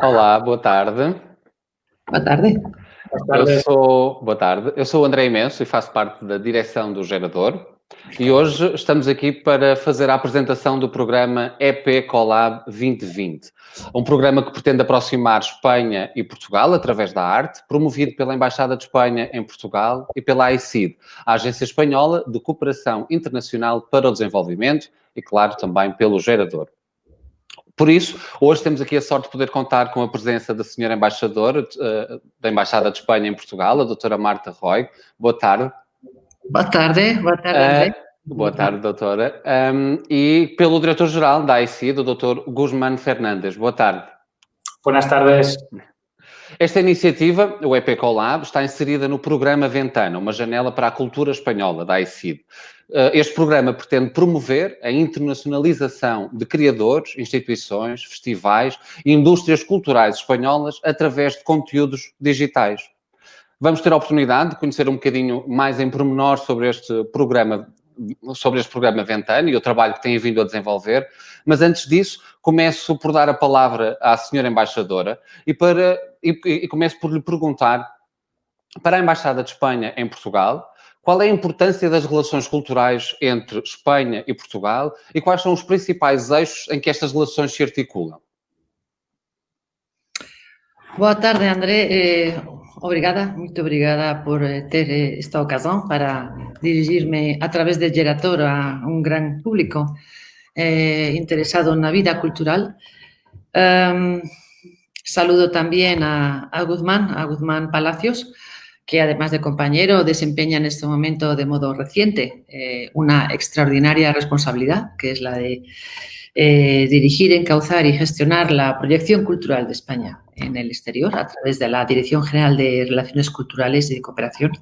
Olá, boa tarde. Boa tarde. Boa tarde. Eu sou o André Imenso e faço parte da direção do Gerador. E hoje estamos aqui para fazer a apresentação do programa EP Collab 2020. Um programa que pretende aproximar Espanha e Portugal através da arte, promovido pela Embaixada de Espanha em Portugal e pela AICID, a Agência Espanhola de Cooperação Internacional para o Desenvolvimento, e, claro, também pelo Gerador. Por isso, hoje temos aqui a sorte de poder contar com a presença da senhora embaixadora da Embaixada de Espanha em Portugal, a doutora Marta Roig. Boa tarde. Boa tarde, André. Boa tarde, doutora. E pelo diretor-geral da AICID, o doutor Guzmán Fernández. Boa tarde. Buenas tardes. Esta iniciativa, o EP Collab, está inserida no programa Ventana, uma janela para a cultura espanhola da AICID. Este programa pretende promover a internacionalização de criadores, instituições, festivais e indústrias culturais espanholas através de conteúdos digitais. Vamos ter a oportunidade de conhecer um bocadinho mais em pormenor sobre este programa Ventana e o trabalho que tem vindo a desenvolver, mas antes disso, começo por dar a palavra à senhora embaixadora e começo por lhe perguntar, para a Embaixada de Espanha em Portugal, qual é a importância das relações culturais entre Espanha e Portugal e quais são os principais eixos em que estas relações se articulam? Boa tarde, André. Muito obrigada por ter esta ocasión para dirigirme a través de Gerador a un gran público interesado en la vida cultural. Saludo también a Guzmán Palacios, que además de compañero desempeña en este momento de modo reciente una extraordinaria responsabilidad, que es la de dirigir, encauzar y gestionar la proyección cultural de España en el exterior a través de la Dirección General de Relaciones Culturales y de Cooperación.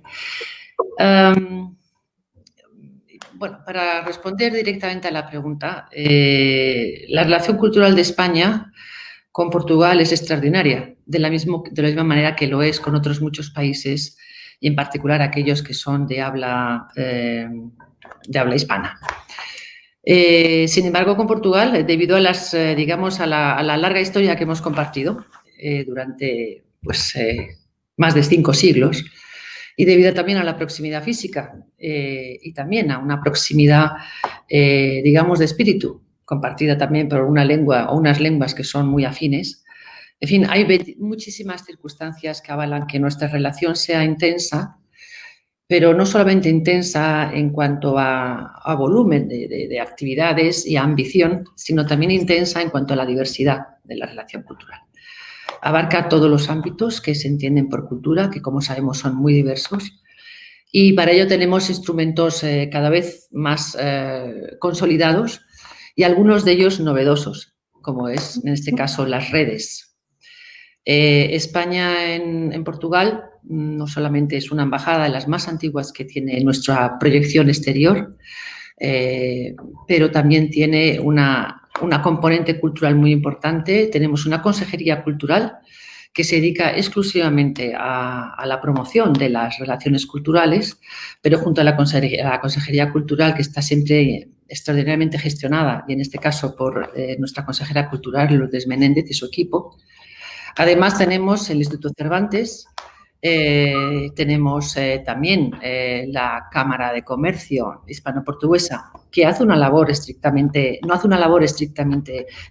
Bueno, para responder directamente a la pregunta, la relación cultural de España con Portugal es extraordinaria, de la misma manera que lo es con otros muchos países y en particular aquellos que son de habla hispana. Sin embargo, con Portugal, debido a la larga historia que hemos compartido durante más de 5 siglos y debido también a la proximidad física y también a una proximidad, de espíritu, compartida también por una lengua o unas lenguas que son muy afines. En fin, hay muchísimas circunstancias que avalan que nuestra relación sea intensa, pero no solamente intensa en cuanto a volumen de actividades y a ambición, sino también intensa en cuanto a la diversidad de la relación cultural. Abarca todos los ámbitos que se entienden por cultura, que como sabemos son muy diversos, y para ello tenemos instrumentos cada vez más consolidados y algunos de ellos novedosos, como es en este caso las redes. España en Portugal no solamente es una embajada de las más antiguas que tiene nuestra proyección exterior, pero también tiene una componente cultural muy importante. Tenemos una consejería cultural que se dedica exclusivamente a la promoción de las relaciones culturales, pero junto a la consejería cultural, que está siempre extraordinariamente gestionada, y en este caso por nuestra consejera cultural, Lourdes Menéndez y su equipo. Además, tenemos el Instituto Cervantes, tenemos también la Cámara de Comercio Hispano-Portuguesa, que no hace una labor estrictamente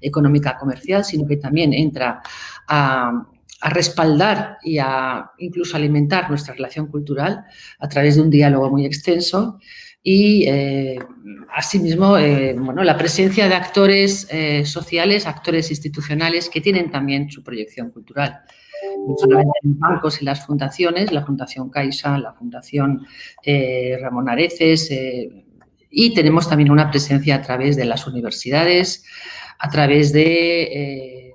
económica comercial, sino que también entra a respaldar y a incluso alimentar nuestra relación cultural a través de un diálogo muy extenso y, asimismo, la presencia de actores sociales, actores institucionales que tienen también su proyección cultural. No solamente los bancos y las fundaciones, la Fundación Caixa, la Fundación Ramón Areces, y tenemos también una presencia a través de las universidades, a través de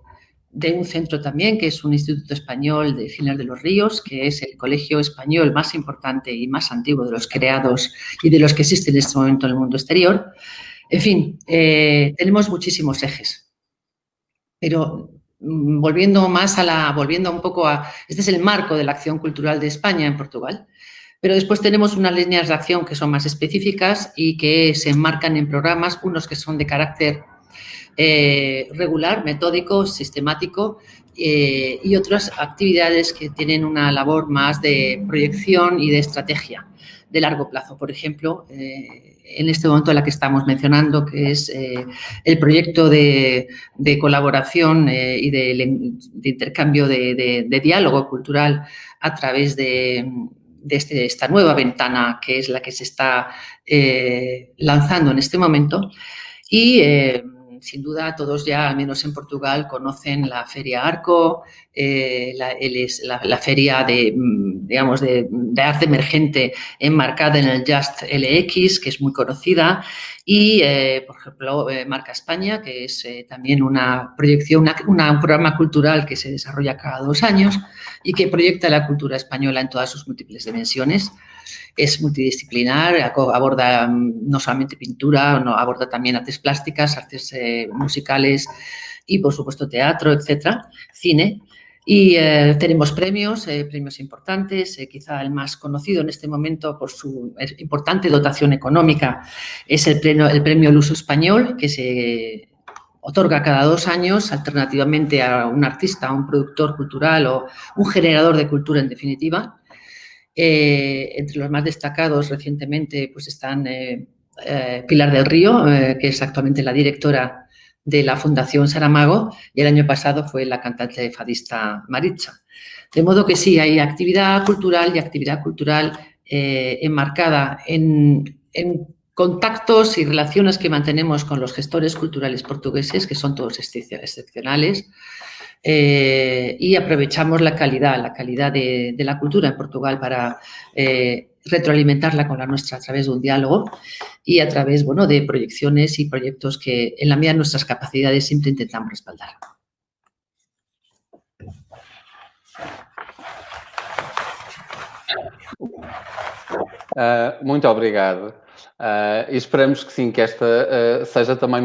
un centro también, que es un Instituto Español de Giner de los Ríos, que es el colegio español más importante y más antiguo de los creados y de los que existen en este momento en el mundo exterior. En fin, tenemos muchísimos ejes. Pero volviendo un poco este es el marco de la acción cultural de España en Portugal. Pero después tenemos unas líneas de acción que son más específicas y que se enmarcan en programas, unos que son de carácter regular, metódico, sistemático, y otras actividades que tienen una labor más de proyección y de estrategia de largo plazo. Por ejemplo, en este momento la que estamos mencionando, que es el proyecto de colaboración y de intercambio de diálogo cultural a través de esta nueva ventana, que es la que se está lanzando en este momento. Y sin duda todos ya, al menos en Portugal, conocen la Feria Arco, la feria de arte emergente enmarcada en el Just LX, que es muy conocida, y, por ejemplo, Marca España, que es también una proyección, un programa cultural que se desarrolla cada 2 años y que proyecta la cultura española en todas sus múltiples dimensiones. Es multidisciplinar, aborda no solamente pintura, aborda también artes plásticas, artes musicales y, por supuesto, teatro, etcétera, cine. Y tenemos premios importantes. Quizá el más conocido en este momento por su importante dotación económica es el premio Luso Español, que se otorga cada 2 años alternativamente a un artista, a un productor cultural o un generador de cultura, en definitiva. Entre los más destacados recientemente pues están Pilar del Río, que es actualmente la directora de la Fundación Saramago, y el año pasado fue la cantante fadista Maritza. De modo que sí, hay actividad cultural enmarcada en contactos y relaciones que mantenemos con los gestores culturales portugueses, que son todos excepcionales, y aprovechamos la calidad de la cultura en Portugal para retroalimentarla con la nuestra a través de un diálogo y a través, bueno, de proyecciones y proyectos que en la medida de nuestras capacidades siempre intentamos respaldar. Muito obrigado. E esperamos que sim, que esta seja também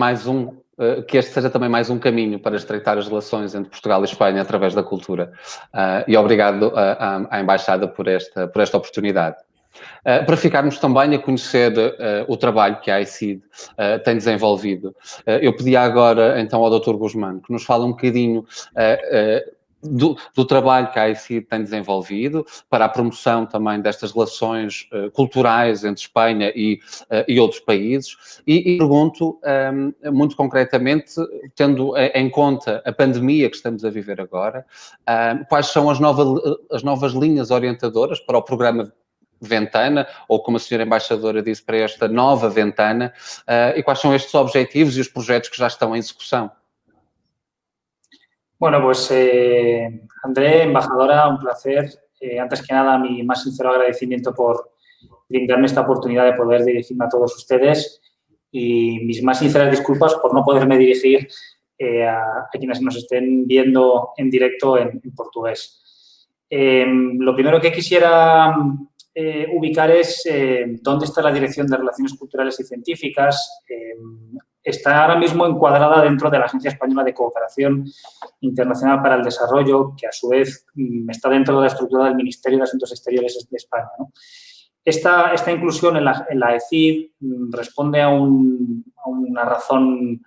que este seja também mais um caminho para estreitar as relações entre Portugal e Espanha através da cultura. E obrigado à Embaixada por esta oportunidade. Para ficarmos também a conhecer o trabalho que a ICID tem desenvolvido, eu pedi agora então ao Dr. Guzmán que nos fale um bocadinho do trabalho que a ICID tem desenvolvido para a promoção também destas relações culturais entre Espanha e outros países e pergunto muito concretamente, tendo em conta a pandemia que estamos a viver agora, quais são as novas linhas orientadoras para o programa Ventana, ou como a senhora embaixadora disse, para esta nova Ventana, e quais são estes objetivos e os projetos que já estão em execução? Bueno, pues André, embajadora, un placer. Antes que nada, mi más sincero agradecimiento por brindarme esta oportunidad de poder dirigirme a todos ustedes y mis más sinceras disculpas por no poderme dirigir a quienes nos estén viendo en directo en portugués. Lo primero que quisiera ubicar es dónde está la Dirección de Relaciones Culturales y Científicas. Está ahora mismo encuadrada dentro de la Agencia Española de Cooperación Internacional para el Desarrollo, que a su vez está dentro de la estructura del Ministerio de Asuntos Exteriores de España, ¿no? Esta inclusión en la ECID responde a una razón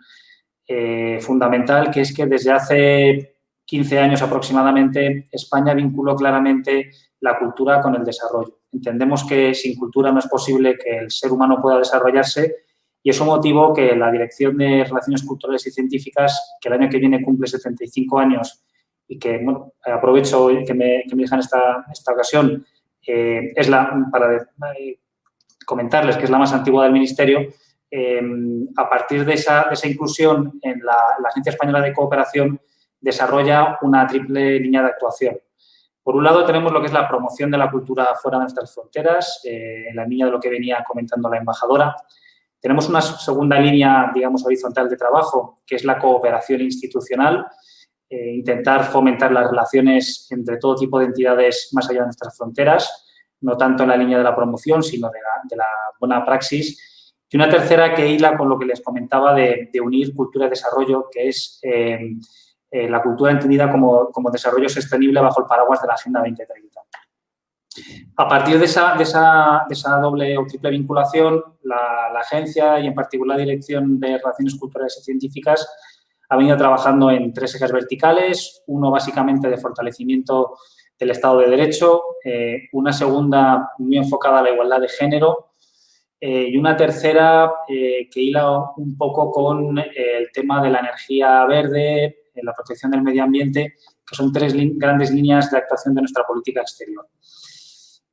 fundamental, que es que desde hace 15 años aproximadamente España vinculó claramente la cultura con el desarrollo. Entendemos que sin cultura no es posible que el ser humano pueda desarrollarse y eso motivó que la Dirección de Relaciones Culturales y Científicas, que el año que viene cumple 75 años y que, bueno, aprovecho que me dejan esta ocasión, para comentarles que es la más antigua del Ministerio. A partir de esa inclusión en la Agencia Española de Cooperación desarrolla una triple línea de actuación. Por un lado tenemos lo que es la promoción de la cultura fuera de nuestras fronteras, en la línea de lo que venía comentando la embajadora. Tenemos una segunda línea, digamos, horizontal de trabajo, que es la cooperación institucional, intentar fomentar las relaciones entre todo tipo de entidades más allá de nuestras fronteras, no tanto en la línea de la promoción, sino de la buena praxis. Y una tercera que hila con lo que les comentaba de unir cultura y desarrollo, que es la cultura entendida como desarrollo sostenible bajo el paraguas de la Agenda 2030. A partir de esa doble o triple vinculación, la agencia y en particular la Dirección de Relaciones Culturales y Científicas ha venido trabajando en 3 ejes verticales, uno básicamente de fortalecimiento del Estado de Derecho, una segunda muy enfocada a la igualdad de género y una tercera que hila un poco con el tema de la energía verde, la protección del medio ambiente, que son 3 grandes líneas de actuación de nuestra política exterior.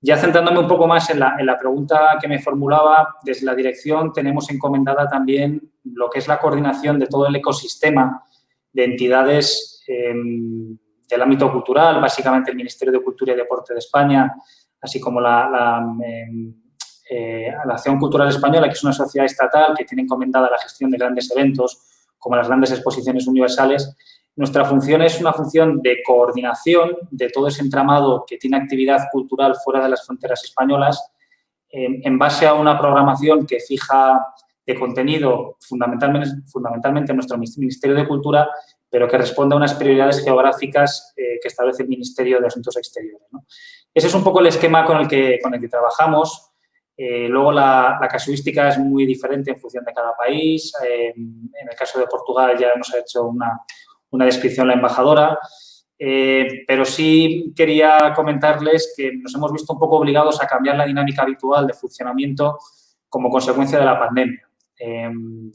Ya centrándome un poco más en la pregunta que me formulaba, desde la dirección tenemos encomendada también lo que es la coordinación de todo el ecosistema de entidades del ámbito cultural, básicamente el Ministerio de Cultura y Deporte de España, así como la Acción Cultural Española, que es una sociedad estatal que tiene encomendada la gestión de grandes eventos, como las grandes exposiciones universales. Nuestra función es una función de coordinación de todo ese entramado que tiene actividad cultural fuera de las fronteras españolas, en base a una programación que fija de contenido fundamentalmente en nuestro Ministerio de Cultura, pero que responde a unas prioridades geográficas que establece el Ministerio de Asuntos Exteriores, ¿no? Ese es un poco el esquema con el que trabajamos. Luego, la casuística es muy diferente en función de cada país. En el caso de Portugal ya nos ha hecho una descripción la embajadora, pero sí quería comentarles que nos hemos visto un poco obligados a cambiar la dinámica habitual de funcionamiento como consecuencia de la pandemia.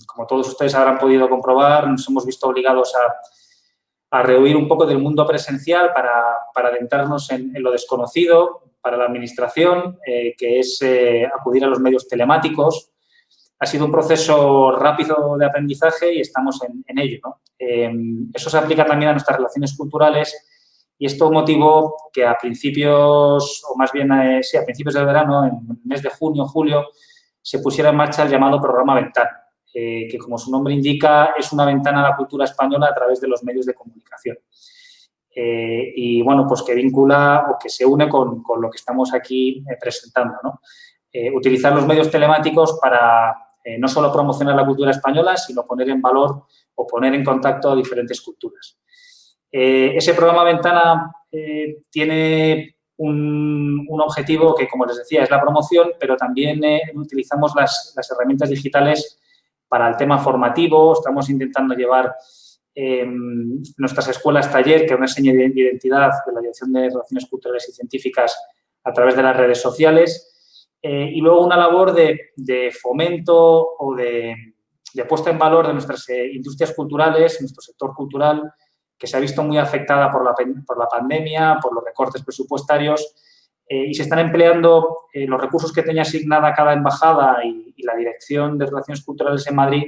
Como todos ustedes habrán podido comprobar, nos hemos visto obligados a rehuir un poco del mundo presencial para adentrarnos en lo desconocido para la Administración, que es acudir a los medios telemáticos. Ha sido un proceso rápido de aprendizaje y estamos en ello, ¿no? Eso se aplica también a nuestras relaciones culturales y esto motivó que a principios, o más bien a principios del verano, en el mes de junio, julio, se pusiera en marcha el llamado Programa Ventana, que como su nombre indica es una ventana a la cultura española a través de los medios de comunicación. Y, bueno, pues que vincula o que se une con lo que estamos aquí presentando, ¿no? Utilizar los medios telemáticos para no solo promocionar la cultura española, sino poner en valor o poner en contacto a diferentes culturas. Ese programa Ventana tiene un objetivo que, como les decía, es la promoción, pero también utilizamos las herramientas digitales para el tema formativo. Estamos intentando llevar nuestras escuelas taller, que es una seña de identidad de la Dirección de Relaciones Culturales y Científicas a través de las redes sociales. Y luego una labor de fomento o de puesta en valor de nuestras industrias culturales, nuestro sector cultural, que se ha visto muy afectada por la pandemia, por los recortes presupuestarios, y se están empleando los recursos que tenía asignada cada embajada y la Dirección de Relaciones Culturales en Madrid,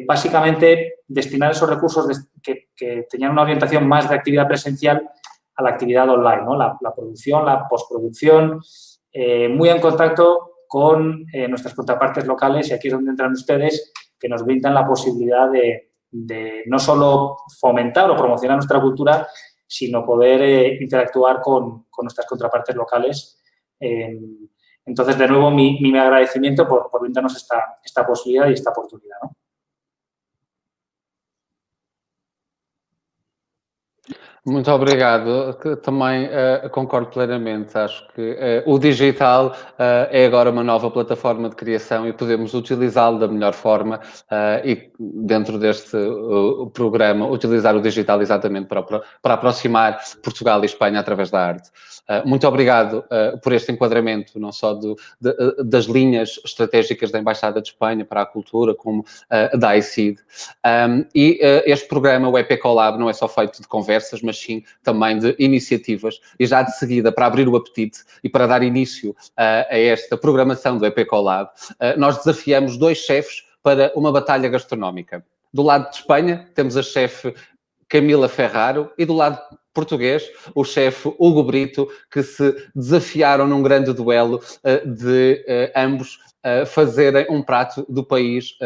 básicamente destinar esos recursos que tenían una orientación más de actividad presencial a la actividad online, ¿no? La producción, la postproducción, muy en contacto con nuestras contrapartes locales, y aquí es donde entran ustedes, que nos brindan la posibilidad de no solo fomentar o promocionar nuestra cultura, sino poder interactuar con nuestras contrapartes locales. Entonces, de nuevo, mi agradecimiento por brindarnos esta posibilidad y esta oportunidad, ¿no? Muito obrigado. Também concordo plenamente. Acho que o digital é agora uma nova plataforma de criação e podemos utilizá-lo da melhor forma e dentro deste programa utilizar o digital exatamente para aproximar Portugal e Espanha através da arte. Muito obrigado por este enquadramento, não só das linhas estratégicas da Embaixada de Espanha para a cultura, como da ICID. E este programa, o EPECOLAB, não é só feito de conversas, mas sim também de iniciativas. E já de seguida, para abrir o apetite e para dar início a esta programação do EPECOLAB, nós desafiamos 2 chefes para uma batalha gastronómica. Do lado de Espanha, temos a chefe Camila Ferraro e do lado português, o chefe Hugo Brito, que se desafiaram num grande duelo de ambos fazerem um prato do país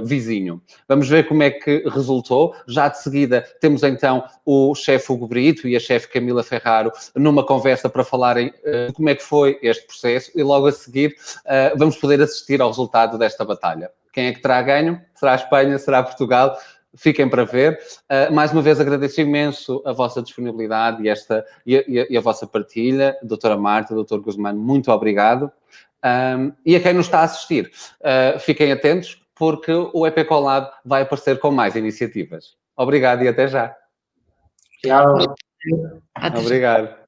vizinho. Vamos ver como é que resultou. Já de seguida temos então o chefe Hugo Brito e a chefe Camila Ferraro numa conversa para falarem como é que foi este processo e logo a seguir vamos poder assistir ao resultado desta batalha. Quem é que terá ganho? Será a Espanha? Será Portugal? Fiquem para ver. Mais uma vez agradeço imenso a vossa disponibilidade e a vossa partilha. Doutora Marta, doutor Guzmán, muito obrigado. E a quem nos está a assistir, fiquem atentos porque o EPECOLAB vai aparecer com mais iniciativas. Obrigado e até já. Obrigado. Obrigado.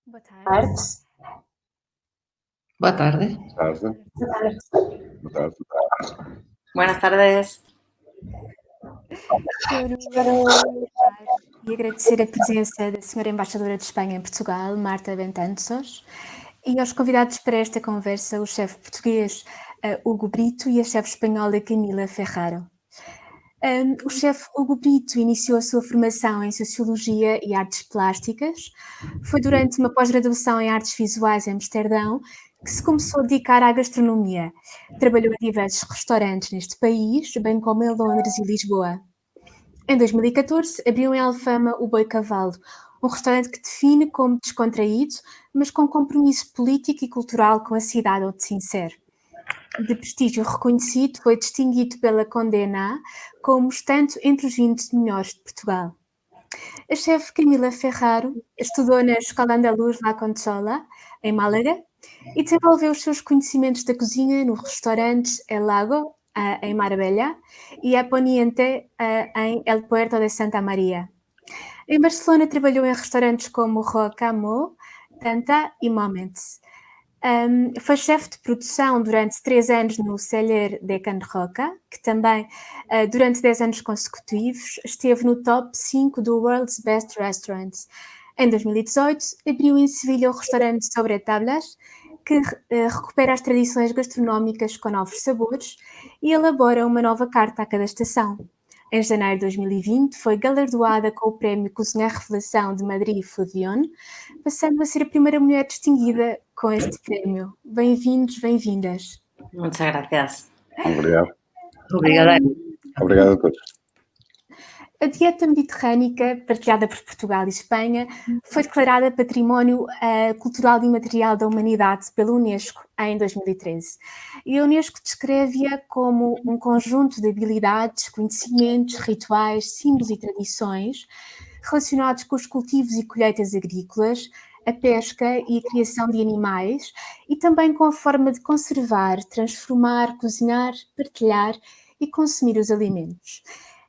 Boa tarde. Boa tarde. Boa tarde. Buenas tardes. Quero aproveitar e agradecer a presença da Senhora Embaixadora de Espanha em Portugal, Marta Betanzos, e aos convidados para esta conversa, o chefe português Hugo Brito e a chefe espanhola Camila Ferraro. O chefe Hugo Brito iniciou a sua formação em Sociologia e Artes Plásticas. Foi durante uma pós-graduação em Artes Visuais em Amsterdão que se começou a dedicar à gastronomia. Trabalhou em diversos restaurantes neste país, bem como em Londres e Lisboa. Em 2014, abriu em Alfama o Boi Cavalo, um restaurante que define como descontraído, mas com compromisso político e cultural com a cidade onde se insere. De prestígio reconhecido, foi distinguido pela Condé Nast como estando entre os 20 melhores de Portugal. A chefe Camila Ferraro estudou na Escola Andaluz La Consola, em Málaga, e desenvolveu os seus conhecimentos da cozinha nos restaurantes El Lago, em Marbella, e A Poniente, em El Puerto de Santa Maria. Em Barcelona trabalhou em restaurantes como Roca Mo, Tanta e Moments. Foi chefe de produção durante 3 anos no Celler de Can Roca, que também, durante 10 anos consecutivos, esteve no top 5 do World's Best Restaurants. Em 2018, abriu em Sevilha o restaurante Sobre Tablas, que recupera as tradições gastronómicas com novos sabores e elabora uma nova carta a cada estação. Em janeiro de 2020, foi galardoada com o prémio Cozinheira Revelação de Madrid Fusion, passando a ser a primeira mulher distinguida com este prémio. Bem-vindos, bem-vindas. Muchas gracias. Obrigado. Obrigada. Obrigado a todos. A dieta mediterrânica, partilhada por Portugal e Espanha, foi declarada Património Cultural Imaterial da Humanidade pela Unesco em 2013. E a Unesco descreve-a como um conjunto de habilidades, conhecimentos, rituais, símbolos e tradições relacionados com os cultivos e colheitas agrícolas, a pesca e a criação de animais, e também com a forma de conservar, transformar, cozinhar, partilhar e consumir os alimentos.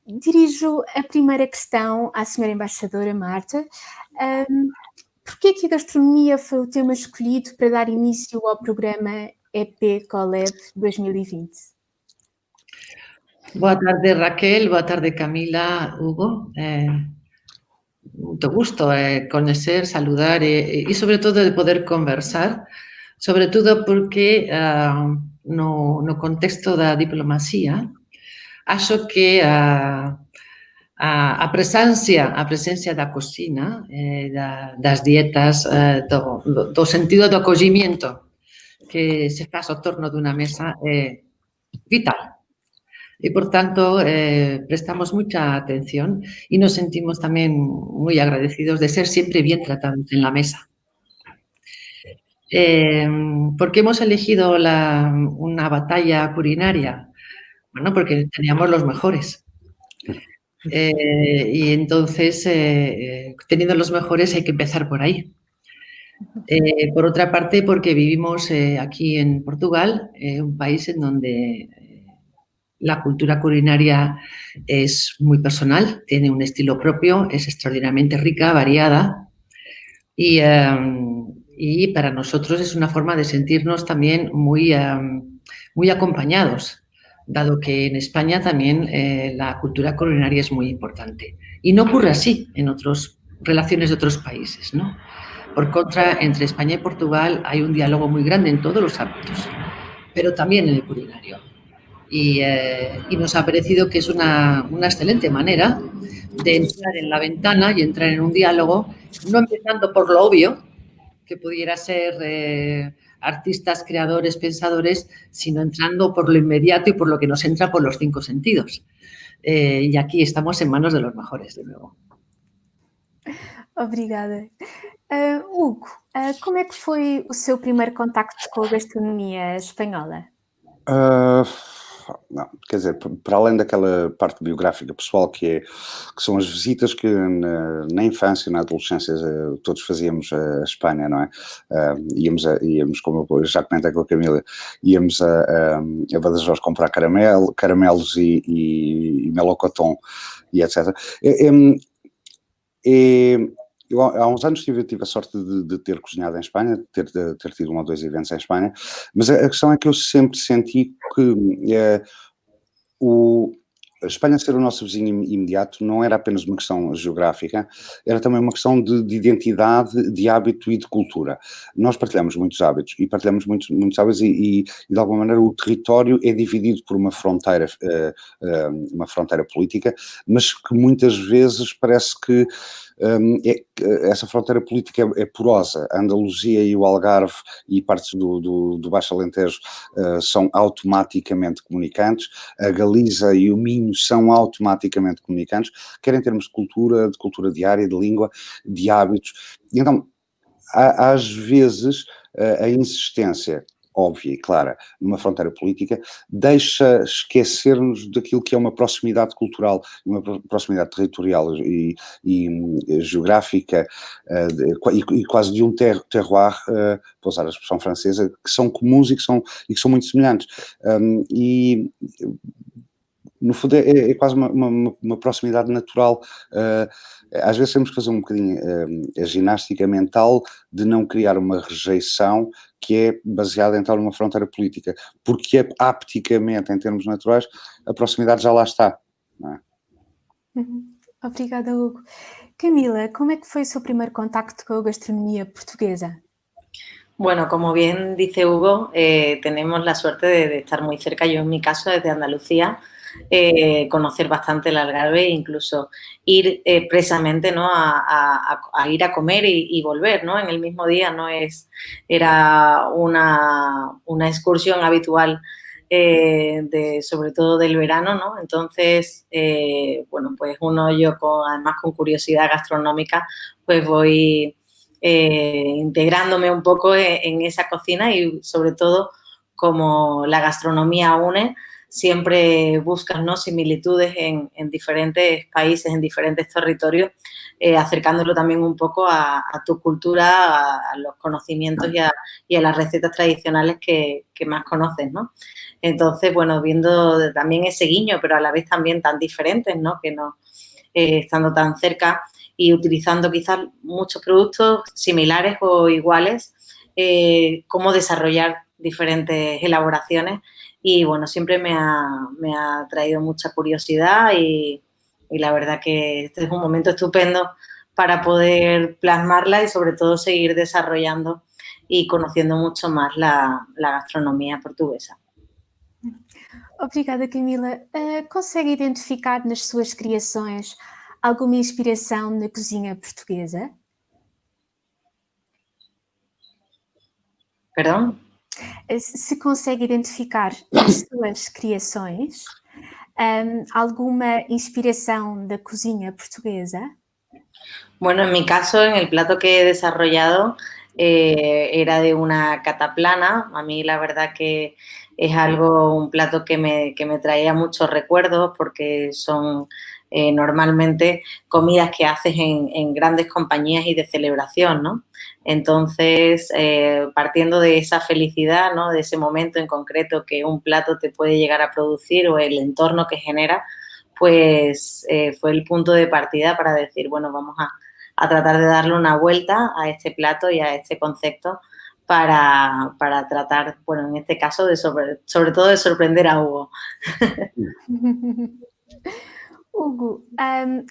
Dirijo a primeira questão à senhora embaixadora Marta. Porquê que a gastronomia foi o tema escolhido para dar início ao programa EP Colab 2020? Boa tarde, Raquel. Boa tarde, Camila, Hugo. Mucho gusto conocer, saludar y sobre todo de poder conversar, sobre todo porque no contexto da diplomacia acho que a presencia da cocina, das dietas, do sentido do acollimiento que se faz ao torno dunha mesa é vital. Y, por tanto, prestamos mucha atención y nos sentimos también muy agradecidos de ser siempre bien tratados en la mesa. ¿Por qué hemos elegido una batalla culinaria? Bueno, porque teníamos los mejores. Y entonces, teniendo los mejores, hay que empezar por ahí. Por otra parte, porque vivimos aquí en Portugal, un país en donde la cultura culinaria es muy personal, tiene un estilo propio, es extraordinariamente rica, variada y para nosotros es una forma de sentirnos también muy acompañados, dado que en España también la cultura culinaria es muy importante. Y no ocurre así en otras relaciones de otros países, ¿no? Por contra, entre España y Portugal hay un diálogo muy grande en todos los ámbitos, pero también en el culinario. Y nos ha parecido que es una excelente manera de entrar en la ventana y entrar en un diálogo, no empezando por lo obvio, que pudiera ser artistas, creadores, pensadores, sino entrando por lo inmediato y por lo que nos entra por los 5 sentidos. Y aquí estamos en manos de los mejores, de nuevo. Obrigada. Hugo, como é que foi o seu primeiro contacto com a gastronomia espanhola? Não, quer dizer, para além daquela parte biográfica pessoal que são as visitas que na infância, na adolescência, todos fazíamos a Espanha, não é? Íamos, como eu já comentei com a Camila, íamos a Badajoz comprar caramelos e melocotão e etc. Eu há uns anos tive a sorte de ter cozinhado em Espanha, de ter tido 1 ou 2 eventos em Espanha, mas a questão é que eu sempre senti que a Espanha ser o nosso vizinho imediato não era apenas uma questão geográfica, era também uma questão de identidade, de hábito e de cultura. Nós partilhamos muitos hábitos e partilhamos muitos hábitos e de alguma maneira o território é dividido por uma fronteira política, mas que muitas vezes parece que essa fronteira política é porosa. A Andaluzia e o Algarve e partes do Baixo Alentejo são automaticamente comunicantes, a Galiza e o Minho são automaticamente comunicantes, quer em termos de cultura diária, de língua, de hábitos. E então, às vezes, a insistência óbvia e clara numa fronteira política deixa esquecermos daquilo que é uma proximidade cultural, uma proximidade territorial e geográfica e quase de um terroir, para usar a expressão francesa, que são comuns e que são muito semelhantes. No fundo é quase uma proximidade natural. Às vezes temos que fazer um bocadinho a ginástica mental de não criar uma rejeição que é baseada então numa fronteira política, porque apticamente, em termos naturais, a proximidade já lá está, não é? Obrigada, Hugo. Camila, como é que foi o seu primeiro contacto com a gastronomia portuguesa? Bueno, como bien dice Hugo, tenemos la suerte de estar muy cerca. Yo, en mi caso, desde Andalucía, conocer bastante el Algarve e incluso ir precisamente, ¿no? a ir a comer y volver, ¿no? En el mismo día, ¿no? Era una excursión habitual, sobre todo del verano, ¿no? Entonces, bueno, pues yo además con curiosidad gastronómica, pues voy integrándome un poco en esa cocina y sobre todo como la gastronomía une, siempre buscas, ¿no? similitudes en diferentes países, en diferentes territorios, acercándolo también un poco a tu cultura, a los conocimientos y a las recetas tradicionales que más conoces, ¿no? Entonces, bueno, viendo también ese guiño, pero a la vez también tan diferentes, ¿no? Que no, estando tan cerca y utilizando quizás muchos productos similares o iguales, cómo desarrollar diferentes elaboraciones y, bueno, siempre me ha traído mucha curiosidad y la verdad que este es un momento estupendo para poder plasmarla y, sobre todo, seguir desarrollando e conhecendo muito mais a gastronomia portuguesa. Obrigada, Camila. Consegue identificar nas suas criações alguma inspiração na cozinha portuguesa? Perdão? Se consegue identificar nas suas criações alguma inspiração da cozinha portuguesa? Bueno, en mi caso, en el plato que he desarrollado, era de una cataplana. A mí la verdad que es un plato que me traía muchos recuerdos porque son normalmente comidas que haces en grandes compañías y de celebración, ¿no? Entonces, partiendo de esa felicidad, ¿no? De ese momento en concreto que un plato te puede llegar a producir o el entorno que genera, pues fue el punto de partida para decir, bueno, vamos a tratar de darle una vuelta a este plato y a este concepto para tratar, bueno, en este caso, sobre todo de sorprender a Hugo. Hugo,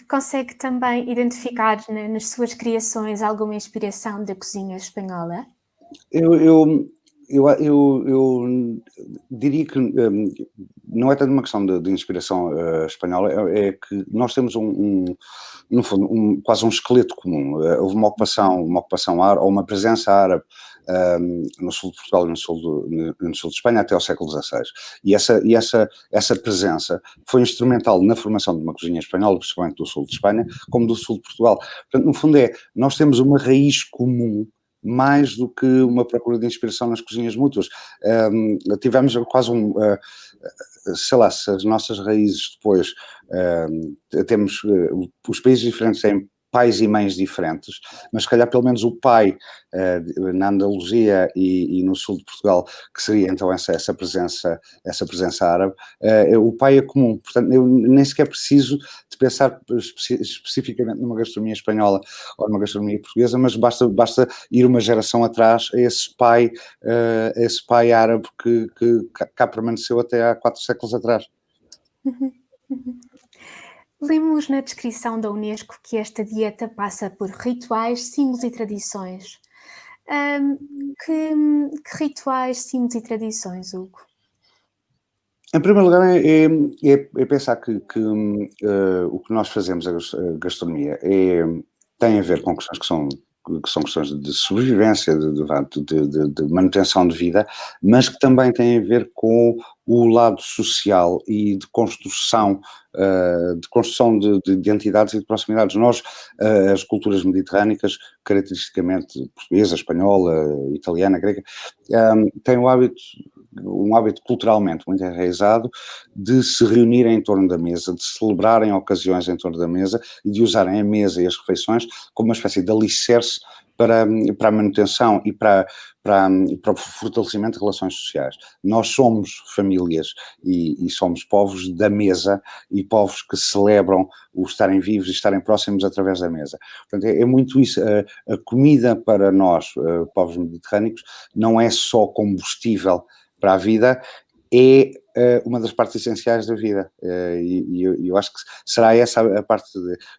consegue também identificar nas suas criações alguma inspiração da cozinha espanhola? Eu diria que não é tanto uma questão de inspiração espanhola, é que nós temos no fundo, quase um esqueleto comum. Houve uma ocupação árabe, ou uma presença árabe no sul de Portugal e no sul de Espanha até ao século XVI. E essa presença foi instrumental na formação de uma cozinha espanhola, principalmente do sul de Espanha, como do sul de Portugal. Portanto, no fundo nós temos uma raiz comum mais do que uma procura de inspiração nas cozinhas mútuas. Tivemos quase sei lá, se as nossas raízes depois temos, os países diferentes têm pais e mães diferentes, mas se calhar pelo menos o pai na Andaluzia e no sul de Portugal, que seria então essa presença árabe, o pai é comum, portanto eu nem sequer preciso de pensar especificamente numa gastronomia espanhola ou numa gastronomia portuguesa, mas basta ir uma geração atrás a esse pai árabe que cá permaneceu até há 4 séculos atrás. Lemos na descrição da Unesco que esta dieta passa por rituais, símbolos e tradições. Que rituais, símbolos e tradições, Hugo? Em primeiro lugar, é pensar que o que nós fazemos, a gastronomia, tem a ver com questões que são questões de sobrevivência, de manutenção de vida, mas que também têm a ver com o lado social e de construção de identidades e de proximidades. Nós, as culturas mediterrânicas, caracteristicamente portuguesa, espanhola, italiana, grega, têm um hábito culturalmente muito enraizado de se reunirem em torno da mesa, de celebrarem ocasiões em torno da mesa e de usarem a mesa e as refeições como uma espécie de alicerce para a manutenção e para o fortalecimento de relações sociais. Nós somos famílias e somos povos da mesa e povos que celebram o estarem vivos e estarem próximos através da mesa. Portanto, é muito isso. A comida para nós, povos mediterrâneos, não é só combustível para a vida, é uma das partes essenciais da vida, e eu acho que será essa a parte,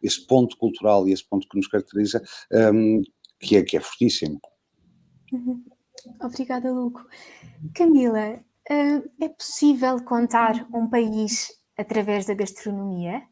esse ponto cultural e esse ponto que nos caracteriza, que é fortíssimo. Obrigada, Hugo. Camila, é possível contar un país a través da gastronomía?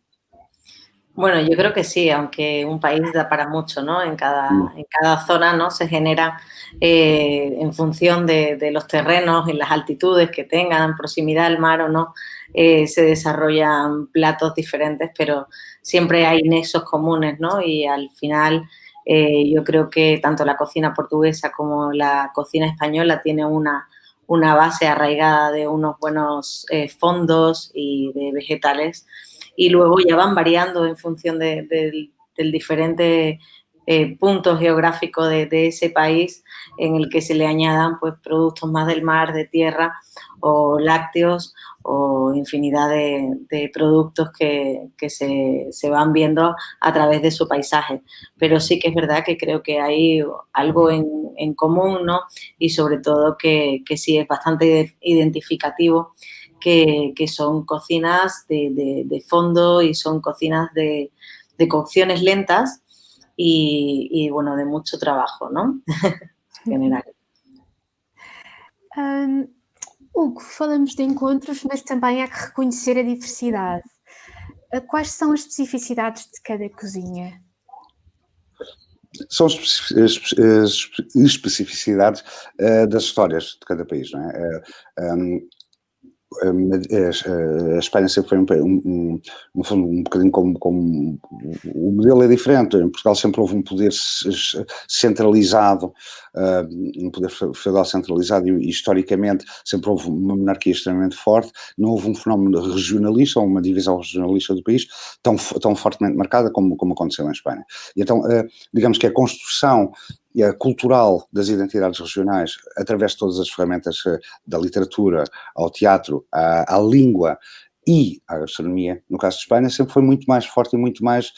Bueno, yo creo que sí, aunque un país da para mucho, ¿no? En cada zona, ¿no? Se genera en función de los terrenos y las altitudes que tengan, proximidad al mar o no, se desarrollan platos diferentes, pero siempre hay nexos comunes, ¿no? Y al final yo creo que tanto la cocina portuguesa como la cocina española tiene una base arraigada de unos buenos fondos y de vegetales, y luego ya van variando en función del diferente punto geográfico de ese país en el que se le añadan pues productos más del mar, de tierra o lácteos o infinidad de productos que se van viendo a través de su paisaje. Pero sí que es verdad que creo que hay algo en común, ¿no? Y sobre todo que sí es bastante identificativo, que son cocinas de fondo y son cocinas de cocciones lentas y bueno, de mucho trabajo, ¿no? En general. Hugo, falamos de encontros, mas também há que reconhecer a diversidade. Quais são as especificidades de cada cozinha? São as especificidades das histórias de cada país, não é? A Espanha sempre foi no fundo, um bocadinho como o modelo é diferente. Em Portugal sempre houve um poder centralizado, um poder feudal centralizado e historicamente sempre houve uma monarquia extremamente forte. Não houve um fenómeno regionalista ou uma divisão regionalista do país tão fortemente marcada como aconteceu em Espanha. E então, digamos que a construção cultural das identidades regionais, através de todas as ferramentas da literatura, ao teatro, à língua e à gastronomia, no caso de Espanha, sempre foi muito mais forte e muito mais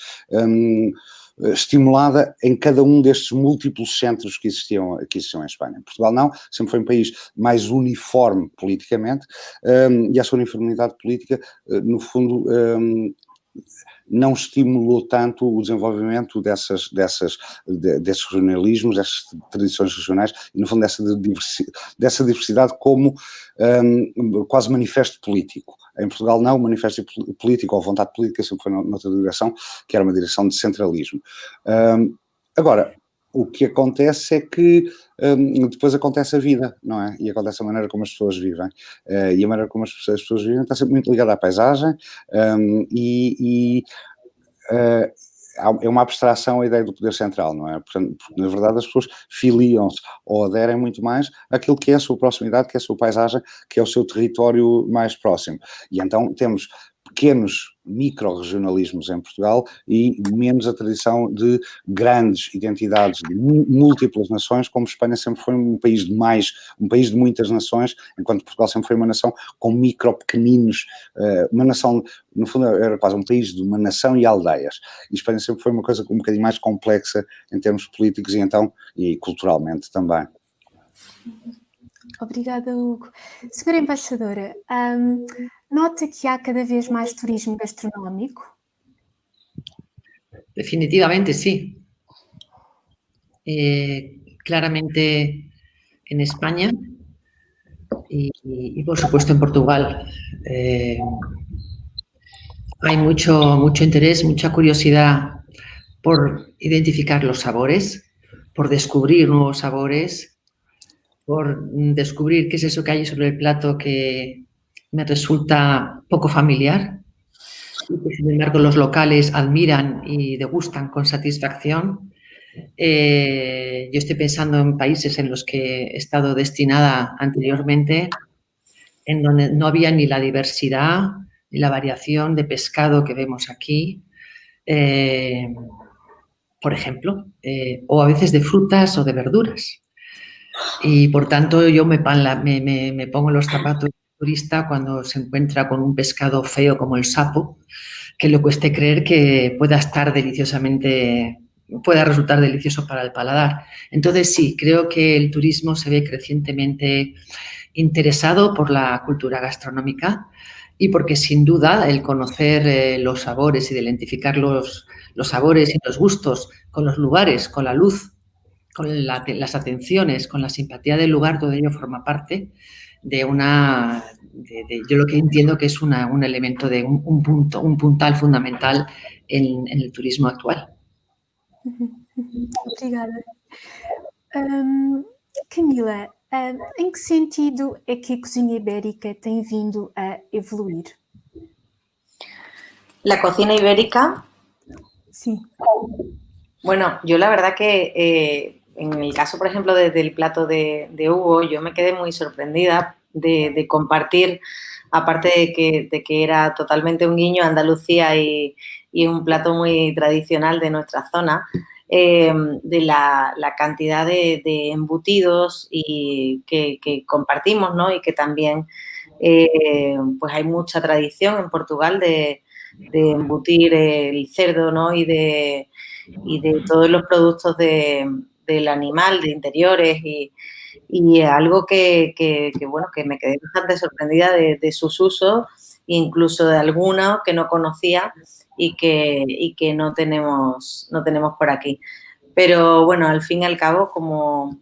estimulada em cada um destes múltiplos centros que existiam em Espanha. Portugal não, sempre foi um país mais uniforme politicamente, e essa uniformidade política, no fundo, não estimulou tanto o desenvolvimento desses regionalismos, dessas tradições regionais e, no fundo, dessa diversidade como quase manifesto político. Em Portugal não, o manifesto político ou vontade política sempre foi noutra direção, que era uma direção de centralismo. Agora, o que acontece é que depois acontece a vida, não é? E acontece a maneira como as pessoas vivem. E a maneira como as pessoas vivem está sempre muito ligada à paisagem e é uma abstração a ideia do poder central, não é? Portanto, na verdade, as pessoas filiam-se ou aderem muito mais àquilo que é a sua proximidade, que é a sua paisagem, que é o seu território mais próximo. E então temos pequenos micro-regionalismos em Portugal e menos a tradição de grandes identidades de múltiplas nações, como Espanha sempre foi um país de muitas nações, enquanto Portugal sempre foi uma nação com pequeninos, uma nação, no fundo era quase um país de uma nação e aldeias. E Espanha sempre foi uma coisa um bocadinho mais complexa em termos políticos e culturalmente também. Obrigada, Hugo. Senhora Embaixadora, nota que há cada vez más turismo gastronómico? Definitivamente sí. Claramente en España y por supuesto en Portugal. Hay mucho interés, mucha curiosidad por identificar los sabores, por descubrir nuevos sabores, por descubrir qué es eso que hay sobre el plato que me resulta poco familiar y que, sin embargo, los locales admiran y degustan con satisfacción. Yo estoy pensando en países en los que he estado destinada anteriormente, en donde no había ni la diversidad ni la variación de pescado que vemos aquí, por ejemplo, o a veces de frutas o de verduras. Y, por tanto, yo me pongo los zapatos del turista cuando se encuentra con un pescado feo como el sapo, que le cueste creer que pueda resultar delicioso para el paladar. Entonces, sí, creo que el turismo se ve crecientemente interesado por la cultura gastronómica y porque, sin duda, el conocer los sabores y de identificar los sabores y los gustos con los lugares, con la luz, con las atenciones, con la simpatía del lugar, todo ello forma parte de yo lo que entiendo que es un elemento de un puntal fundamental en el turismo actual. Obrigada. Camila, em que sentido é que a cozinha ibérica tem vindo a evoluir? La cocina ibérica. Sí. Bueno, yo la verdad que en el caso, por ejemplo, del plato de Hugo, yo me quedé muy sorprendida de compartir, aparte de que era totalmente un guiño a Andalucía y un plato muy tradicional de nuestra zona, de la cantidad de embutidos y que compartimos, ¿no? Y que también pues hay mucha tradición en Portugal de embutir el cerdo, ¿no? Y de todos los productos del animal, de interiores y algo que me quedé bastante sorprendida de sus usos, incluso de algunos que no conocía y que no tenemos por aquí. Pero, bueno, al fin y al cabo, como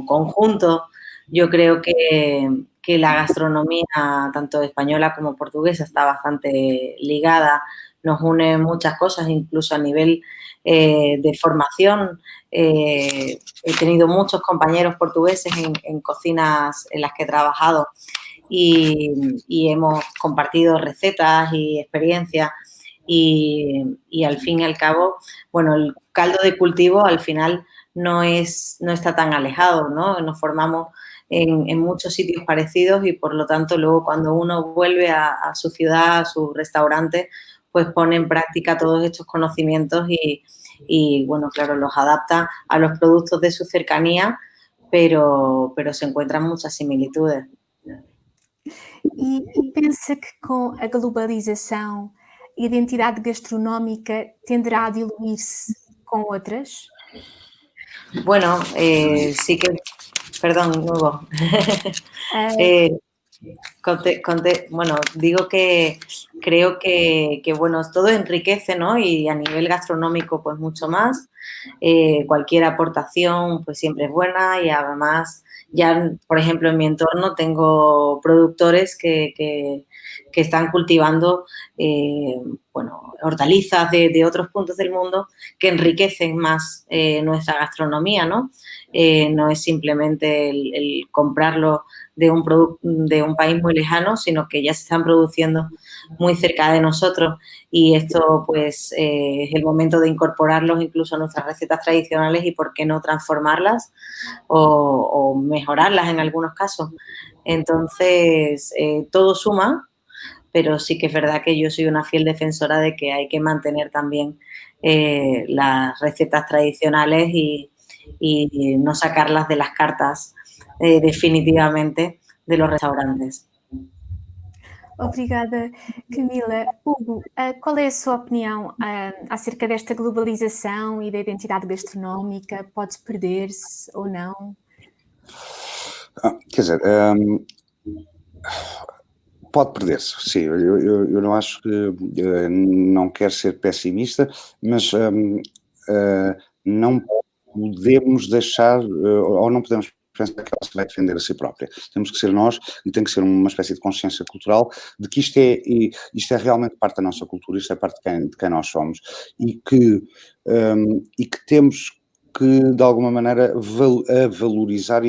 conjunto, yo creo que la gastronomía, tanto española como portuguesa, está bastante ligada. Nos une muchas cosas, incluso a nivel de formación. He tenido muchos compañeros portugueses en cocinas en las que he trabajado y hemos compartido recetas y experiencias y al fin y al cabo, bueno, el caldo de cultivo al final no está tan alejado, ¿no? Nos formamos en muchos sitios parecidos y, por lo tanto, luego cuando uno vuelve a su ciudad, a su restaurante, pues pone en práctica todos estos conocimientos y, bueno, claro, los adapta a los productos de su cercanía, pero se encuentran muchas similitudes. E pensa que com a globalização, a identidade gastronómica tenderá a diluir-se com outras? Bueno, sí que... Perdón, Hugo. Bueno, digo que creo que, bueno, todo enriquece, ¿no? Y a nivel gastronómico, pues mucho más. Cualquier aportación, pues siempre es buena y además ya, por ejemplo, en mi entorno tengo productores que están cultivando bueno, hortalizas de otros puntos del mundo que enriquecen más nuestra gastronomía, ¿no? No es simplemente el comprarlo de un país muy lejano, sino que ya se están produciendo muy cerca de nosotros y esto pues es el momento de incorporarlos incluso a nuestras recetas tradicionales y por qué no transformarlas o mejorarlas en algunos casos. Entonces, todo suma, pero sí que es verdad que yo soy una fiel defensora de que hay que mantener también las recetas tradicionales y no sacarlas de las cartas definitivamente de los restaurantes. Obrigada, Camila. Hugo, qual é a sua opinião acerca desta globalização e da identidade gastronómica? Pode perder-se ou não? Quer dizer, pode perder-se, sim. Eu não acho que, não quero ser pessimista, mas não podemos deixar, ou não podemos pensar que ela se vai defender a si própria. Temos que ser nós e tem que ser uma espécie de consciência cultural de que isto é realmente parte da nossa cultura, isto é parte de quem nós somos e que temos que, de alguma maneira, a valorizar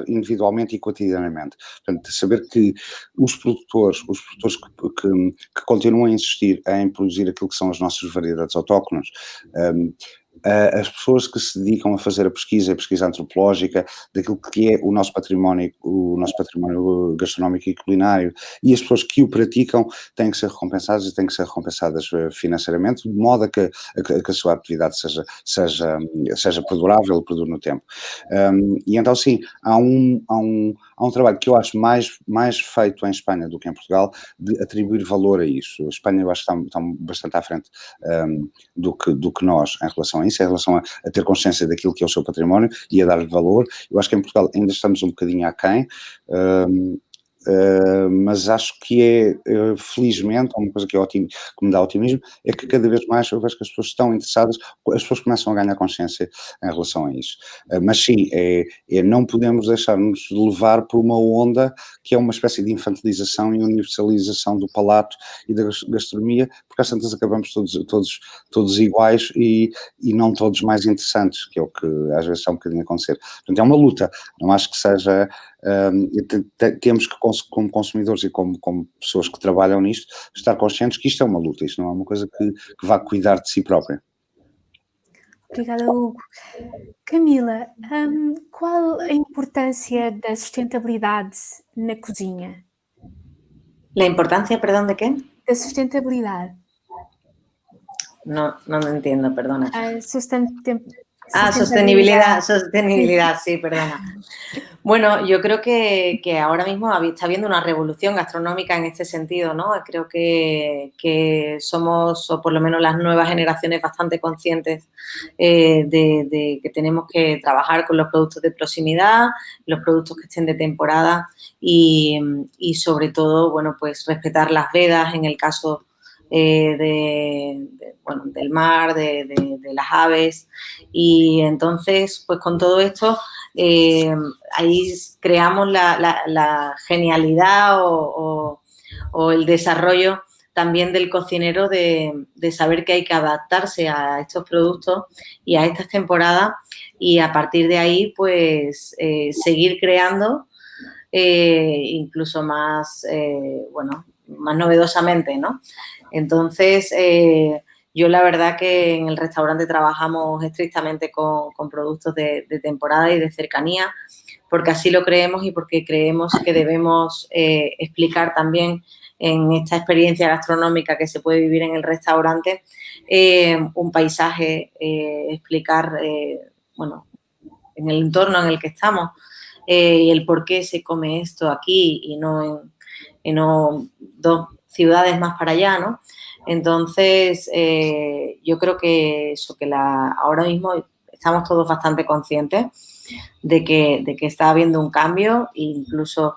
individualmente e cotidianamente. Portanto, saber que os produtores que continuam a insistir em produzir aquilo que são as nossas variedades autóctones, as pessoas que se dedicam a fazer a pesquisa antropológica daquilo que é o nosso património gastronómico e culinário, e as pessoas que o praticam têm que ser recompensadas e têm que ser recompensadas financeiramente, de modo a que a sua atividade seja perdurável e perdure no tempo. E então, sim, há um trabalho que eu acho mais feito em Espanha do que em Portugal, de atribuir valor a isso. A Espanha, eu acho que está bastante à frente do que nós em relação a isso, em relação a ter consciência daquilo que é o seu património e a dar-lhe valor. Eu acho que em Portugal ainda estamos um bocadinho aquém, mas acho que felizmente, uma coisa que me dá otimismo, é que cada vez mais eu vejo que as pessoas estão interessadas, as pessoas começam a ganhar consciência em relação a isso. Mas sim, não podemos deixar-nos levar por uma onda que é uma espécie de infantilização e universalização do palato e da gastronomia, porque às tantas acabamos todos iguais e não todos mais interessantes, que é o que às vezes está um bocadinho a acontecer. Portanto, é uma luta, não acho que seja... temos que, como consumidores e como pessoas que trabalham nisto, estar conscientes que isto é uma luta, isto não é uma coisa que vá cuidar de si própria. Obrigada, Hugo. Camila, qual a importância da sustentabilidade na cozinha? ¿La importancia, perdón, de qué? Da sustentabilidade. No entiendo, perdona. Sostenibilidad, sí, perdona. Bueno, yo creo que ahora mismo está habiendo una revolución gastronómica en este sentido, ¿no? Creo que somos, o por lo menos las nuevas generaciones, bastante conscientes de que tenemos que trabajar con los productos de proximidad, los productos que estén de temporada y sobre todo, bueno, pues respetar las vedas en el caso del mar, de las aves. Y entonces, pues con todo esto, ahí creamos la genialidad o el desarrollo también del cocinero de saber que hay que adaptarse a estos productos y a estas temporadas y a partir de ahí, pues, seguir creando incluso más, más novedosamente, ¿no? Entonces, yo la verdad que en el restaurante trabajamos estrictamente con productos de temporada y de cercanía, porque así lo creemos y porque creemos que debemos explicar también en esta experiencia gastronómica que se puede vivir en el restaurante un paisaje, explicar, en el entorno en el que estamos y el por qué se come esto aquí y no dos ciudades más para allá, ¿no? Entonces, yo creo que eso, que ahora mismo estamos todos bastante conscientes de que está habiendo un cambio, incluso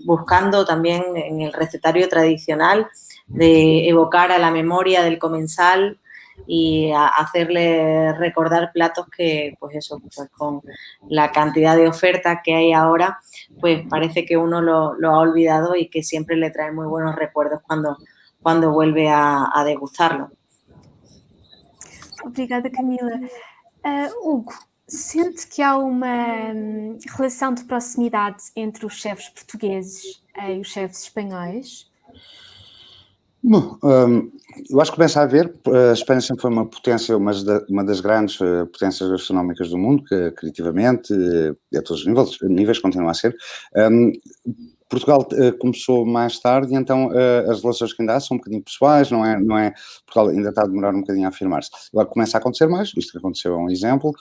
buscando también en el recetario tradicional de evocar a la memoria del comensal y hacerle recordar platos que, pues eso, pues con la cantidad de oferta que hay ahora, pues parece que uno lo ha olvidado y que siempre le trae muy buenos recuerdos cuando cuando vuelve a degustarlo. Obrigada, Camila. Hugo, sente que há uma relação de proximidade entre os chefes portugueses e os chefes espanhóis? Bom, eu acho que começa a haver. A Espanha sempre foi uma potência, uma das grandes potências gastronómicas do mundo, que criativamente, a todos os níveis continua a ser. Portugal começou mais tarde e então as relações que ainda há são um bocadinho pessoais, não é, Portugal ainda está a demorar um bocadinho a afirmar-se. Agora começa a acontecer mais, isto que aconteceu é um exemplo.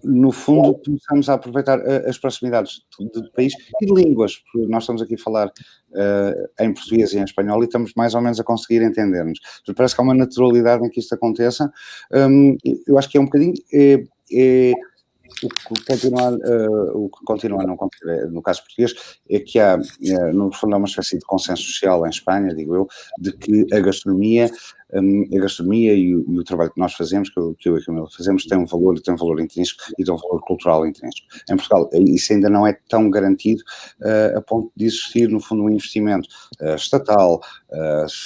No fundo, começamos a aproveitar as proximidades de país e de línguas, porque nós estamos aqui a falar em português e em espanhol e estamos mais ou menos a conseguir entender-nos. Parece que há uma naturalidade em que isto aconteça. Eu acho que é um bocadinho... O que continua a não acontecer no caso português é que há, no fundo, há uma espécie de consenso social em Espanha, digo eu, de que a gastronomia e o trabalho que nós fazemos, que eu e a Camila fazemos, tem um valor intrínseco e tem um valor cultural intrínseco. Em Portugal, isso ainda não é tão garantido a ponto de existir, no fundo, um investimento estatal,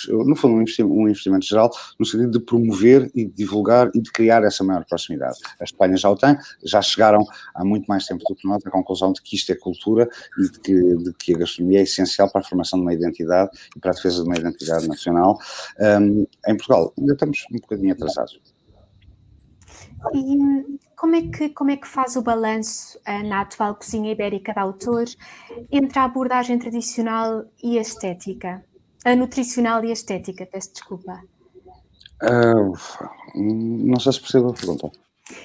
no fundo, um investimento geral, no sentido de promover e de divulgar e de criar essa maior proximidade. A Espanha já o tem, já chegaram há muito mais tempo do que nós à conclusão de que isto é cultura e de que a gastronomia é essencial para a formação de uma identidade e para a defesa de uma identidade nacional. Em Portugal ainda estamos um bocadinho atrasados. E como é que faz o balanço na atual cozinha ibérica de autor entre a abordagem tradicional e a estética? A nutricional e a estética, peço desculpa. Não sei se percebo a pergunta.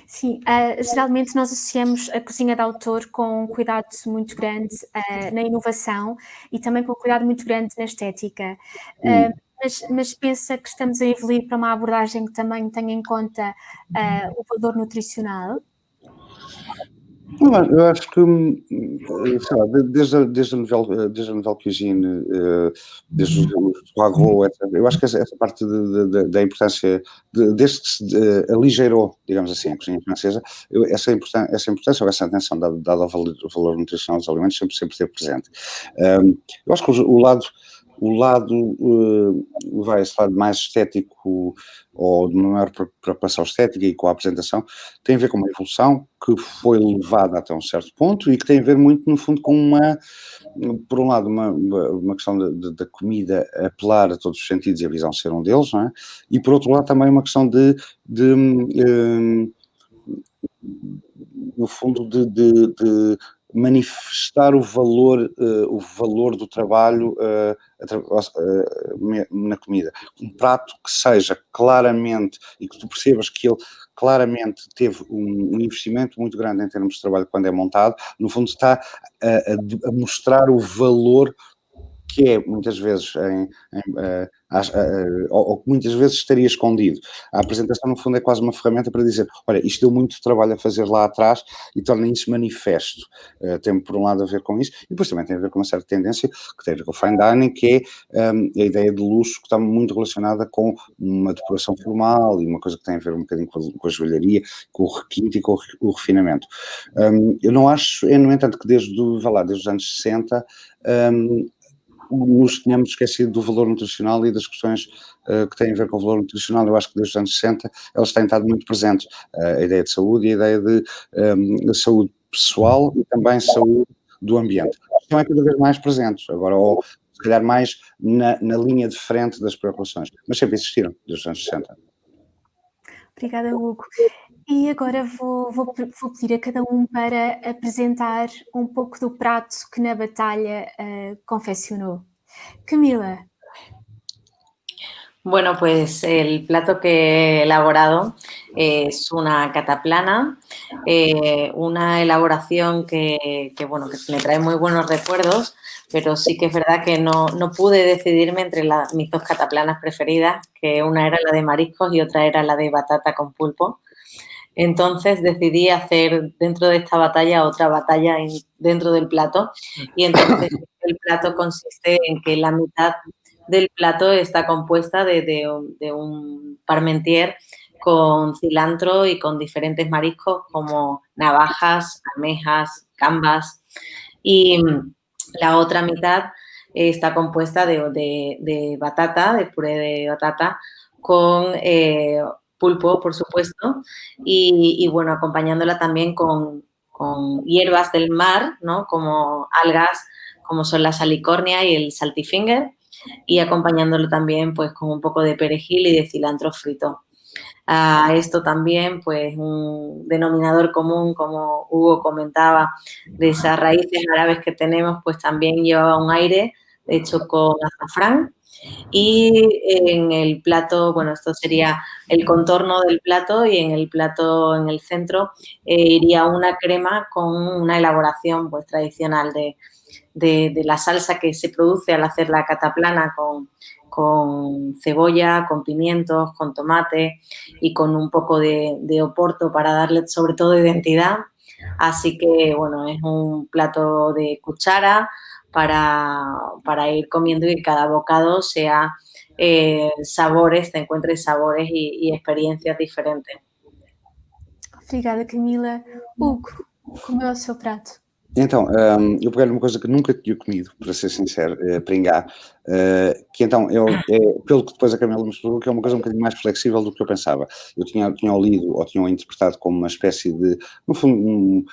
Sim, geralmente nós associamos a cozinha de autor com um cuidado muito grande na inovação e também com um cuidado muito grande na estética. Mas pensa que estamos a evoluir para uma abordagem que também tenha em conta o valor nutricional? Eu acho que, sei lá, desde a nouvelle cuisine, desde os poireaux, etc., eu acho que essa parte da importância, desde que se aligeirou, digamos assim, a cozinha francesa, essa importância ou essa atenção dada ao valor nutricional dos alimentos sempre esteve presente. Eu acho que esse lado mais estético ou de uma maior preocupação estética e com a apresentação tem a ver com uma evolução que foi levada até um certo ponto e que tem a ver muito, no fundo, com por um lado, uma questão da comida apelar a todos os sentidos e a visão ser um deles, não é? E por outro lado também uma questão no fundo, de manifestar o valor do trabalho na comida. Um prato que seja claramente, e que tu percebas que ele claramente teve um investimento muito grande em termos de trabalho quando é montado, no fundo está a mostrar o valor que é muitas vezes ou que muitas vezes estaria escondido. A apresentação, no fundo, é quase uma ferramenta para dizer, olha, isto deu muito trabalho a fazer lá atrás e torna isso manifesto. Tem, por um lado, a ver com isso, e depois também tem a ver com uma certa tendência que tem a ver com o fine dining, que é a ideia de luxo que está muito relacionada com uma decoração formal e uma coisa que tem a ver um bocadinho com a joalharia, com o requinte e com o refinamento. Eu não acho, no entanto, que desde os anos 60, nos tínhamos esquecido do valor nutricional e das questões que têm a ver com o valor nutricional. Eu acho que desde os anos 60 elas têm estado muito presentes. A ideia de saúde e a ideia de saúde pessoal e também saúde do ambiente. Estão cada vez mais presentes, agora, ou se calhar mais na linha de frente das preocupações, mas sempre existiram desde os anos 60. Obrigada, Hugo. E agora vou pedir a cada um para apresentar um pouco do prato que na batalha confeccionó. Camila. Bueno, pues el plato que he elaborado es una cataplana, una elaboración que me trae muy buenos recuerdos, pero sí que es verdad que no pude decidirme entre mis dos cataplanas preferidas, que una era la de mariscos y otra era la de batata con pulpo. Entonces decidí hacer dentro de esta batalla otra batalla dentro del plato y entonces el plato consiste en que la mitad del plato está compuesta de un parmentier con cilantro y con diferentes mariscos como navajas, almejas, gambas y la otra mitad está compuesta de batata, de puré de batata, con pulpo, por supuesto, y bueno, acompañándola también con hierbas del mar, ¿no? Como algas, como son la salicornia y el saltifinger, y acompañándolo también pues con un poco de perejil y de cilantro frito. A esto también, pues, un denominador común, como Hugo comentaba, de esas raíces árabes que tenemos, pues también llevaba un aire hecho con azafrán. Y en el plato, bueno, esto sería el contorno del plato, y en el plato, en el centro, iría una crema con una elaboración pues tradicional de la salsa que se produce al hacer la cataplana con cebolla, con pimientos, con tomate y con un poco de oporto para darle sobre todo identidad. Así que, bueno, es un plato de cuchara para ir comiendo y que cada bocado sea sabores, te encuentres sabores y experiencias diferentes. Obrigada, Camila. Hugo, como é o seu prato? Então, eu peguei numa coisa que nunca tinha comido, para ser sincero, pringá, que então, pelo que depois a Camila me explicou, que é uma coisa um bocadinho mais flexível do que eu pensava. Eu tinha lido ou tinha interpretado como uma espécie de, no fundo,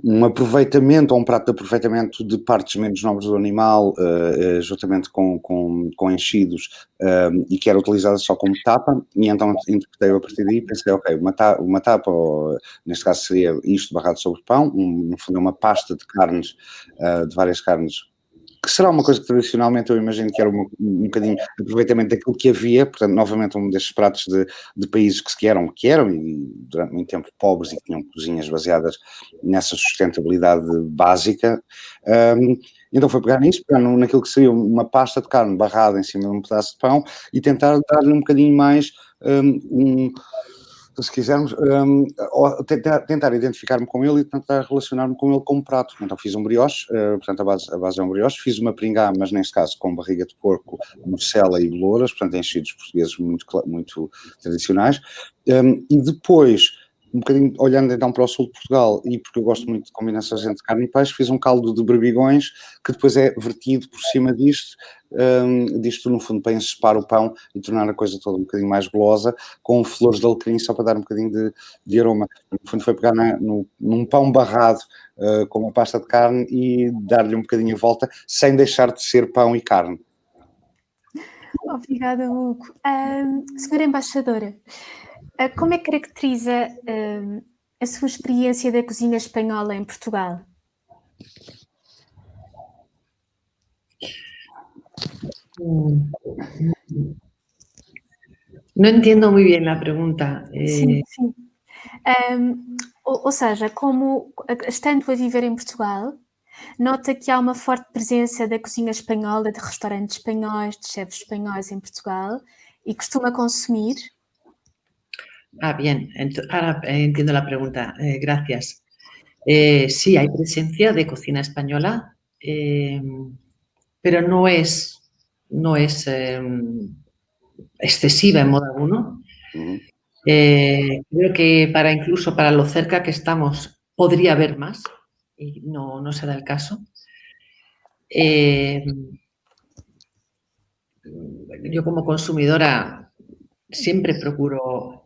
um aproveitamento, ou um prato de aproveitamento de partes menos nobres do animal, juntamente com enchidos, e que era utilizada só como tapa, e então interpretei a partir daí e pensei, ok, uma tapa, ou, neste caso seria isto barrado sobre pão, no fundo é uma pasta de carnes, de várias carnes, que será uma coisa que tradicionalmente eu imagino que era um bocadinho aproveitamento daquilo que havia, portanto, novamente um destes pratos de países que eram, e durante muito tempo pobres e que tinham cozinhas baseadas nessa sustentabilidade básica. Então foi pegar nisso, pegar naquilo que seria uma pasta de carne barrada em cima de um pedaço de pão e tentar dar-lhe um bocadinho mais se quisermos, tentar identificar-me com ele e tentar relacionar-me com ele como prato. Então fiz um brioche, portanto a base é um brioche, fiz uma pringá, mas neste caso com barriga de porco, morcela e belouras, portanto enchidos portugueses muito tradicionais, e depois, um bocadinho olhando então para o sul de Portugal, e porque eu gosto muito de combinações entre carne e peixe, fiz um caldo de berbigões que depois é vertido por cima disto no fundo para encepar o pão e tornar a coisa toda um bocadinho mais golosa, com flores de alecrim só para dar um bocadinho de aroma. No fundo foi pegar num pão barrado com uma pasta de carne e dar-lhe um bocadinho a volta, sem deixar de ser pão e carne. Obrigada, Hugo. Senhora Embaixadora, como é que caracteriza a sua experiência da cozinha espanhola em Portugal? No entiendo muy bien la pregunta. Sim. Ou seja, como estando a viver em Portugal, nota que há uma forte presença da cozinha espanhola, de restaurantes espanhóis, de chefes espanhóis em Portugal, e costuma consumir? Bien, ahora entiendo la pregunta. Gracias. Sí, hay presencia de cocina española, pero no es excesiva en modo alguno. Creo que incluso para lo cerca que estamos podría haber más y no se da el caso. Yo como consumidora siempre procuro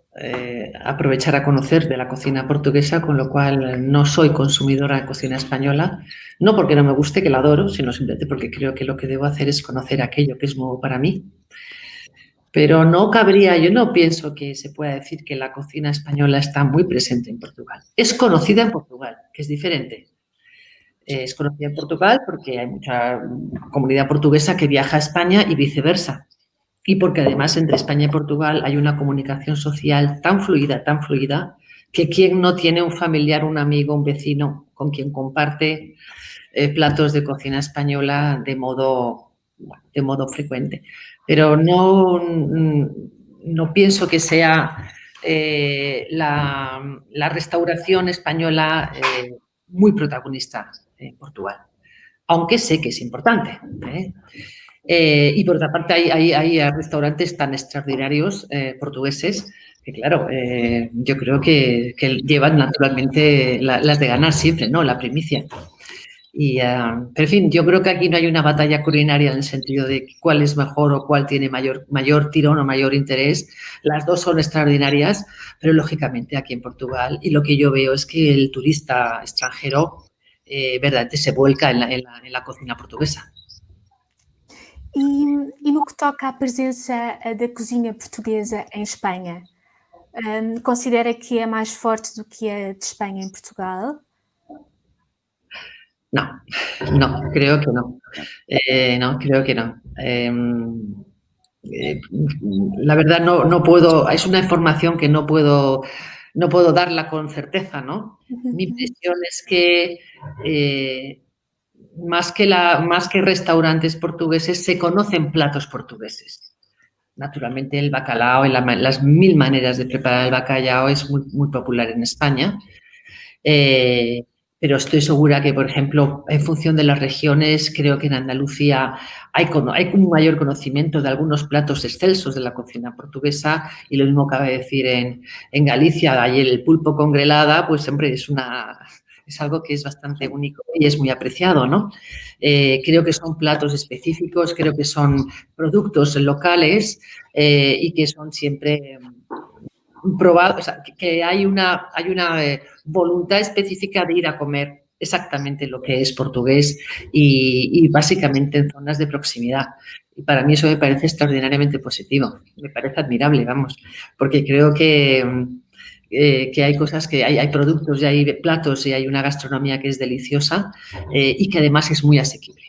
aprovechar a conocer de la cocina portuguesa, con lo cual no soy consumidora de cocina española, no porque no me guste, que la adoro, sino simplemente porque creo que lo que debo hacer es conocer aquello que es nuevo para mí. Pero yo no pienso que se pueda decir que la cocina española está muy presente en Portugal. Es conocida en Portugal, que es diferente. Es conocida en Portugal porque hay mucha comunidad portuguesa que viaja a España y viceversa. Y porque además entre España y Portugal hay una comunicación social tan fluida, que quien no tiene un familiar, un amigo, un vecino con quien comparte platos de cocina española de modo frecuente. Pero no pienso que sea la restauración española muy protagonista en Portugal, aunque sé que es importante. Y por otra parte hay restaurantes tan extraordinarios portugueses que, claro, yo creo que llevan naturalmente las de ganar siempre, ¿no? La primicia. Pero, en fin, yo creo que aquí no hay una batalla culinaria en el sentido de cuál es mejor o cuál tiene mayor tirón o mayor interés. Las dos son extraordinarias, pero lógicamente aquí en Portugal, y lo que yo veo es que el turista extranjero verdaderamente se vuelca en la cocina portuguesa. E no que toca à presença da cozinha portuguesa em Espanha, considera que é mais forte do que a de Espanha em Portugal? No, creo que no. No, creo que no. La verdad no puedo, es una información que no puedo darla con certeza, ¿no? Mi impresión es que más que restaurantes portugueses se conocen platos portugueses. Naturalmente el bacalao y las 1000 maneras de preparar el bacalao es muy, muy popular en España. Pero estoy segura que, por ejemplo, en función de las regiones, creo que en Andalucía hay un mayor conocimiento de algunos platos excelsos de la cocina portuguesa, y lo mismo cabe decir en Galicia. Ayer el pulpo con grelada, pues siempre es algo que es bastante único y es muy apreciado, ¿no? Creo que son platos específicos, creo que son productos locales y que son siempre probados, o sea, que hay una voluntad específica de ir a comer exactamente lo que es portugués y básicamente en zonas de proximidad. Y para mí eso me parece extraordinariamente positivo, me parece admirable, vamos, porque creo que hay cosas, que hay productos y hay platos y hay una gastronomía que es deliciosa y que además es muy asequible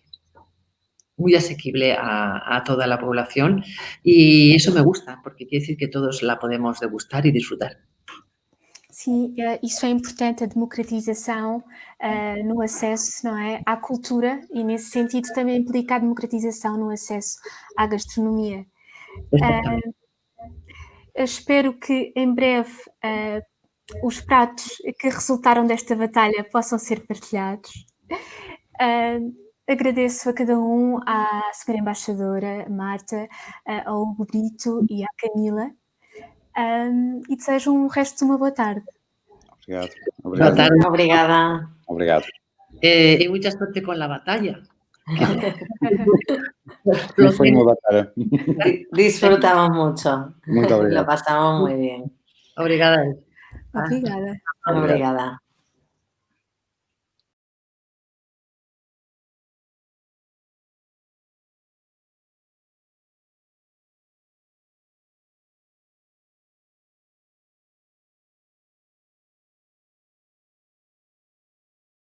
a toda la población, y eso me gusta, porque quiere decir que todos la podemos degustar e disfrutar. Sim, isso é importante, a democratização no acesso, não é, à cultura, e nesse sentido também implica a democratização no acesso à gastronomia. Espero que em breve os pratos que resultaram desta batalha possam ser partilhados. Agradeço a cada um, à Sra. Embaixadora Marta, ao Hugo Brito e à Camila, e desejo um resto de uma boa tarde. Obrigado. Boa tarde. Obrigada. Obrigado. Y mucha suerte con la batalla. No foi uma batalha. Disfrutamos mucho. Muito obrigado. Lo pasamos muy bien. Obrigada. Obrigada. Obrigada.